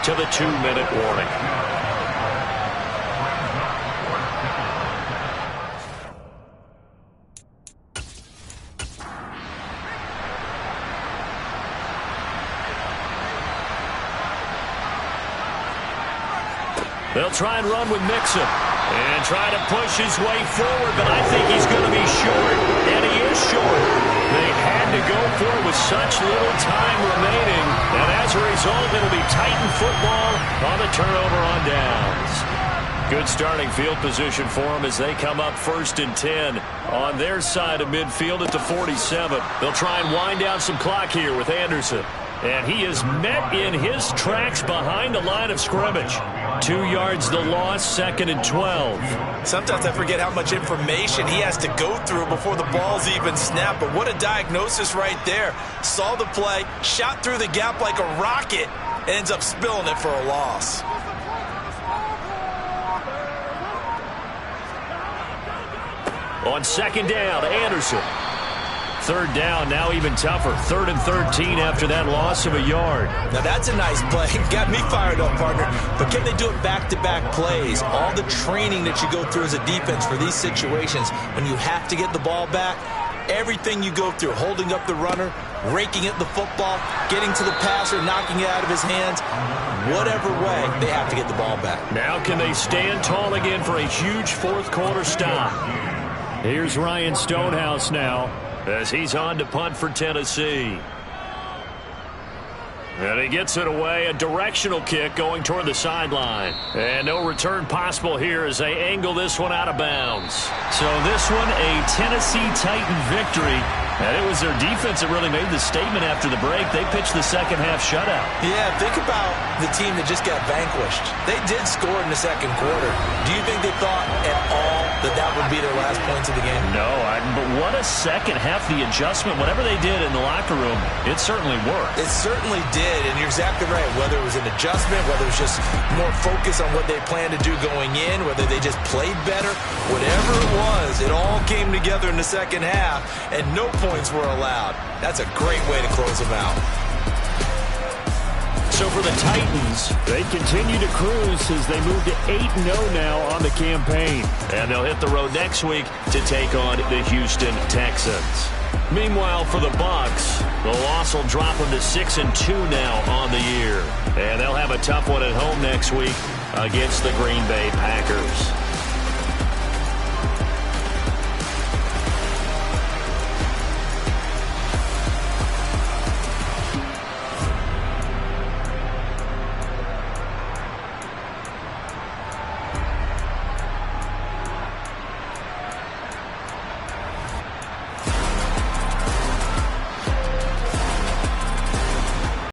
to the 2-minute warning. They'll try and run with Mixon. And try to push his way forward, but I think he's going to be short. And he is short. They had to go for it with such little time remaining. And as a result, it'll be Titan football on the turnover on downs. Good starting field position for them as they come up 1st and 10 on their side of midfield at the 47. They'll try and wind down some clock here with Anderson. And he is met in his tracks behind the line of scrimmage. 2 yards the loss, 2nd and 12. Sometimes I forget how much information he has to go through before the ball's even snapped. But what a diagnosis right there. Saw the play, shot through the gap like a rocket, and ends up spilling it for a loss. On 2nd down, Anderson. 3rd down, now even tougher. 3rd and 13 after that loss of a yard. Now that's a nice play. Got me fired up, partner. But can they do it back-to-back plays? All the training that you go through as a defense for these situations, when you have to get the ball back, everything you go through, holding up the runner, raking at the football, getting to the passer, knocking it out of his hands, whatever way, they have to get the ball back. Now can they stand tall again for a huge 4th quarter stop? Here's Ryan Stonehouse now, as he's on to punt for Tennessee. And he gets it away, a directional kick going toward the sideline. And no return possible here as they angle this one out of bounds. So this one, a Tennessee Titan victory. And it was their defense that really made the statement after the break. They pitched the second half shutout. Yeah, think about the team that just got vanquished. They did score in the 2nd quarter. Do you think they thought at all that that would be their last points of the game? No, but what a second half. The adjustment, whatever they did in the locker room, it certainly worked. It certainly did, and you're exactly right. Whether it was an adjustment, whether it was just more focus on what they planned to do going in, whether they just played better, whatever it was, it all came together in the second half, and no points were allowed. That's a great way to close them out. So for the Titans, they continue to cruise as they move to 8-0 now on the campaign. And they'll hit the road next week to take on the Houston Texans. Meanwhile, for the Bucs, the loss will drop them to 6-2 now on the year. And they'll have a tough one at home next week against the Green Bay Packers.